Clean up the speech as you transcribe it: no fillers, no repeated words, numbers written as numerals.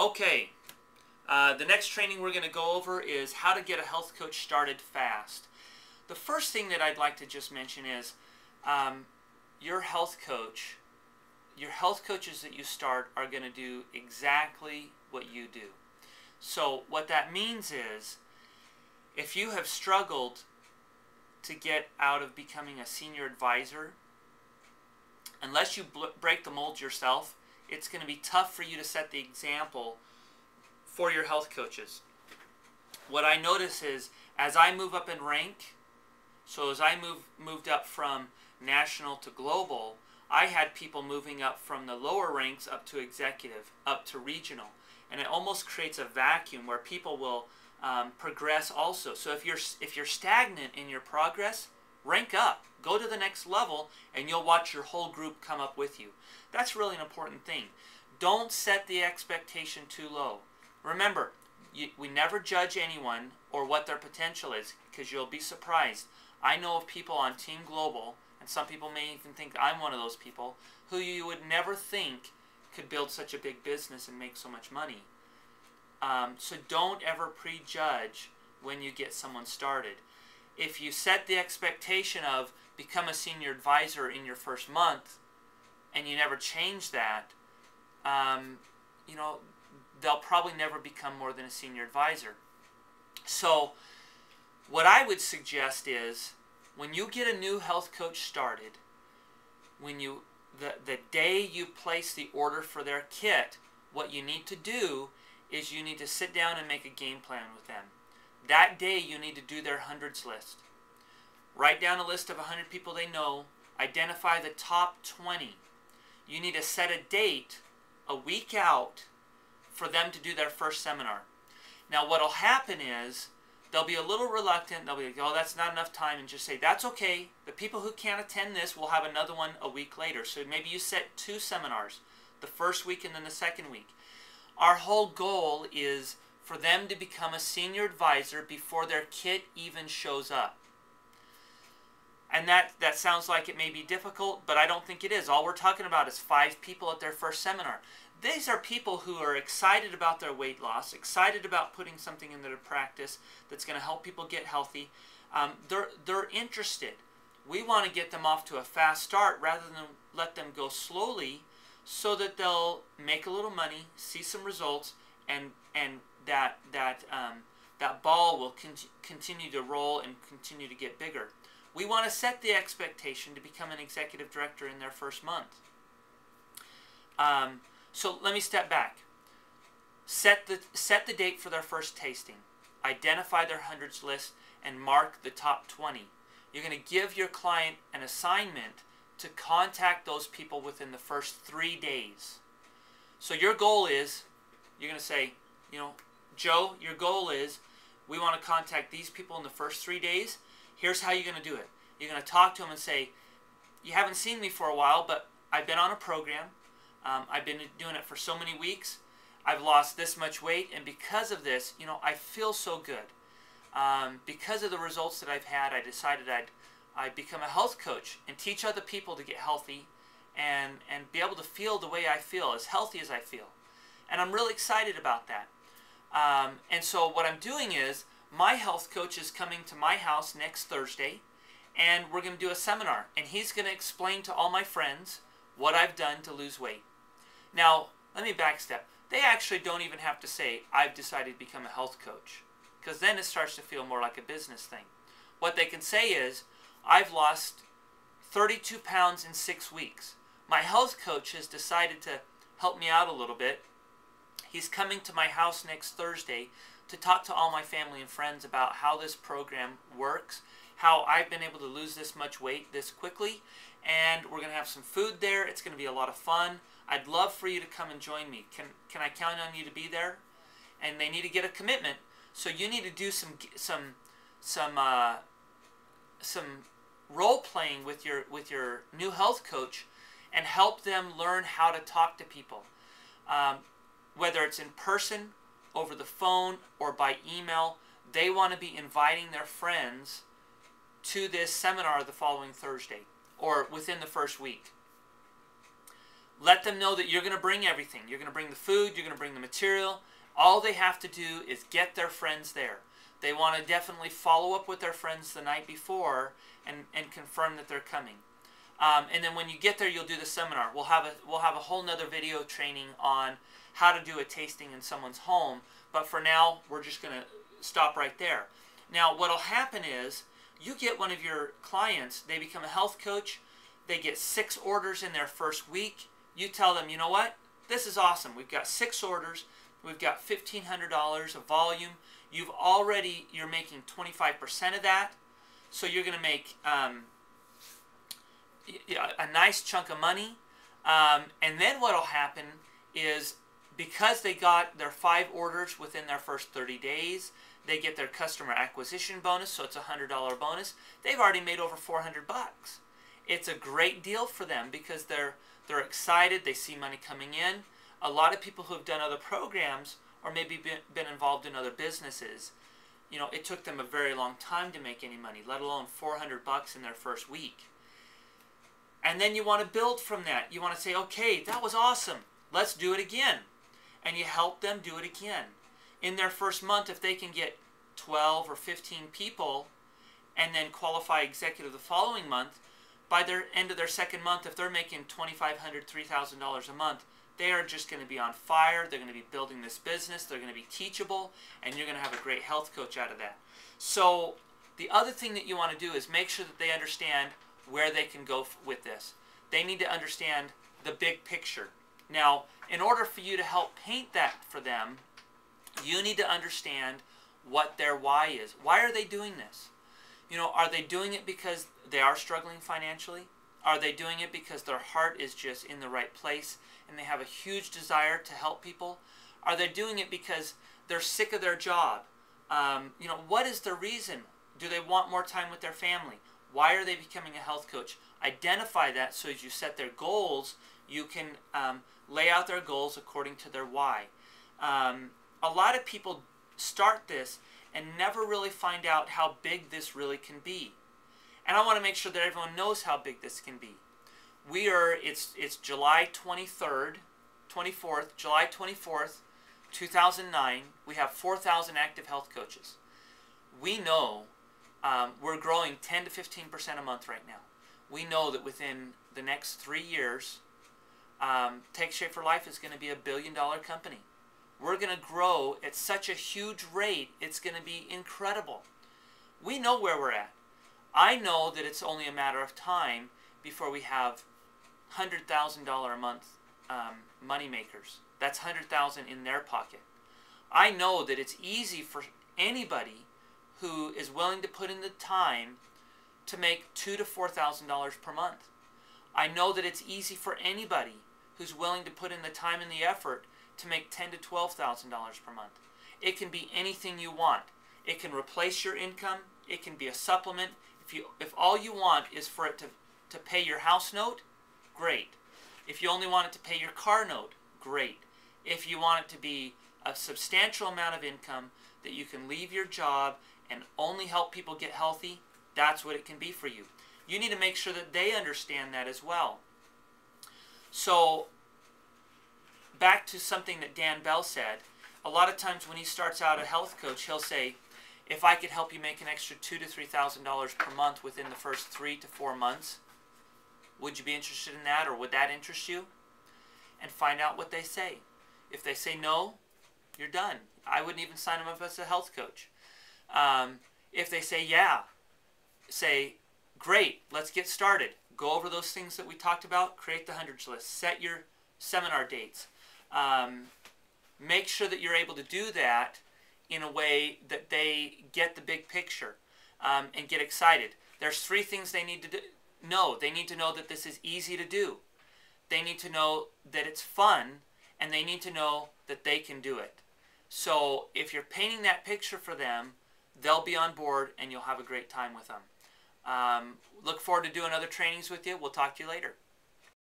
Okay, the next training we're going to go over is how to get a health coach started fast. The first thing that I'd like to just mention is your health coaches that you start are going to do exactly what you do. So what that means is if you have struggled to get out of becoming a senior advisor, unless you break the mold yourself, it's going to be tough for you to set the example for your health coaches. What I notice is as I move up in rank, so as I moved up from national to global, I had people moving up from the lower ranks up to executive, up to regional. And it almost creates a vacuum where people will progress also. So if you're stagnant in your progress, rank up. Go to the next level and you'll watch your whole group come up with you. That's really an important thing. Don't set the expectation too low. Remember, we never judge anyone or what their potential is, because you'll be surprised. I know of people on Team Global, and some people may even think I'm one of those people, who you would never think could build such a big business and make so much money. So don't ever prejudge when you get someone started. If you set the expectation of become a senior advisor in your first month and you never change that, they'll probably never become more than a senior advisor. So what I would suggest is when you get a new health coach started, the day you place the order for their kit, what you need to do is you need to sit down and make a game plan with them. That day you need to do their hundreds list. Write down a list of 100 people they know. Identify the top 20. You need to set a date a week out for them to do their first seminar. Now what will happen is they'll be a little reluctant. They'll be like, oh, that's not enough time, and just say, that's okay. The people who can't attend this will have another one a week later. So maybe you set 2 seminars, the first week and then the second week. Our whole goal is for them to become a senior advisor before their kit even shows up. And that sounds like it may be difficult, but I don't think it is. All we're talking about is 5 people at their first seminar. These are people who are excited about their weight loss, excited about putting something into their practice that's going to help people get healthy. They're interested. We want to get them off to a fast start rather than let them go slowly, so that they'll make a little money, see some results, and that ball will continue to roll and continue to get bigger. We want to set the expectation to become an executive director in their first month. So let me step back. Set the date for their first tasting. Identify their hundreds list and mark the top 20. You're going to give your client an assignment to contact those people within the first 3 days. So your goal is, you're going to say, Joe, your goal is, we want to contact these people in the first 3 days. Here's how you're going to do it. You're going to talk to them and say, you haven't seen me for a while, but I've been on a program. I've been doing it for so many weeks. I've lost this much weight, and because of this, I feel so good. Because of the results that I've had, I decided I'd become a health coach and teach other people to get healthy and be able to feel the way I feel, as healthy as I feel. And I'm really excited about that. And so what I'm doing is, my health coach is coming to my house next Thursday, and we're going to do a seminar. And he's going to explain to all my friends what I've done to lose weight. Now, let me backstep. They actually don't even have to say, I've decided to become a health coach, because then it starts to feel more like a business thing. What they can say is, I've lost 32 pounds in 6 weeks. My health coach has decided to help me out a little bit. He's coming to my house next Thursday to talk to all my family and friends about how this program works, how I've been able to lose this much weight this quickly, and we're going to have some food there. It's going to be a lot of fun. I'd love for you to come and join me. Can I count on you to be there? And they need to get a commitment. So you need to do some role playing with your new health coach and help them learn how to talk to people. Whether it's in person, over the phone, or by email, they want to be inviting their friends to this seminar the following Thursday or within the first week. Let them know that you're going to bring everything. You're going to bring the food, you're going to bring the material. All they have to do is get their friends there. They want to definitely follow up with their friends the night before and confirm that they're coming. And then when you get there, you'll do the seminar. We'll have a whole nother video training on how to do a tasting in someone's home. But for now, we're just going to stop right there. Now, what'll happen is you get one of your clients, they become a health coach, they get 6 orders in their first week. You tell them, you know what? This is awesome. We've got 6 orders. We've got $1,500 of volume. You're making 25% of that. So you're going to make a nice chunk of money. And then what will happen is, because they got their 5 orders within their first 30 days, they get their customer acquisition bonus, so it's a $100 bonus. They've already made over $400 bucks. It's a great deal for them because they're excited. They see money coming in. A lot of people who have done other programs or maybe been involved in other businesses, you know, it took them a very long time to make any money, let alone $400 bucks in their first week. And then you want to build from that. You want to say, okay, that was awesome. Let's do it again. And you help them do it again. In their first month, if they can get 12 or 15 people and then qualify executive the following month, by the end of their second month, if they're making $2,500, $3,000 a month, they are just going to be on fire. They're going to be building this business. They're going to be teachable, and you're going to have a great health coach out of that. So the other thing that you want to do is make sure that they understand where they can go with this. They need to understand the big picture. Now, in order for you to help paint that for them, you need to understand what their why is. Why are they doing this? You know, are they doing it because they are struggling financially? Are they doing it because their heart is just in the right place and they have a huge desire to help people? Are they doing it because they're sick of their job? You know, what is the reason? Do they want more time with their family? Why are they becoming a health coach? Identify that, so as you set their goals, you can lay out their goals according to their why. A lot of people start this and never really find out how big this really can be. And I want to make sure that everyone knows how big this can be. It's July 24th, July 24th, 2009. We have 4,000 active health coaches. We know we're growing 10 to 15% a month right now. We know that within the next 3 years, Take Shape for Life is going to be $1 billion company. We're going to grow at such a huge rate, it's going to be incredible. We know where we're at. I know that it's only a matter of time before we have $100,000 a month money makers. That's $100,000 in their pocket. I know that it's easy for anybody who is willing to put in the time to make $2,000 to $4,000 per month. I know that it's easy for anybody who's willing to put in the time and the effort to make $10,000 to $12,000 per month. It can be anything you want. It can replace your income. It can be a supplement. If all you want is for it to pay your house note, great. If you only want it to pay your car note, great. If you want it to be a substantial amount of income that you can leave your job and only help people get healthy, that's what it can be for you. You need to make sure that they understand that as well. So, back to something that Dan Bell said, a lot of times when he starts out a health coach, he'll say, if I could help you make an extra $2,000 to $3,000 per month within the first 3 to 4 months, would you be interested in that, or would that interest you? And find out what they say. If they say no, you're done. I wouldn't even sign them up as a health coach. If they say yeah, say, great, let's get started. Go over those things that we talked about, create the hundreds list, set your seminar dates. Make sure that you're able to do that in a way that they get the big picture and get excited. There's 3 things they need to know. They need to know that this is easy to do. They need to know that it's fun, and they need to know that they can do it. So if you're painting that picture for them, they'll be on board and you'll have a great time with them. Look forward to doing other trainings with you. We'll talk to you later.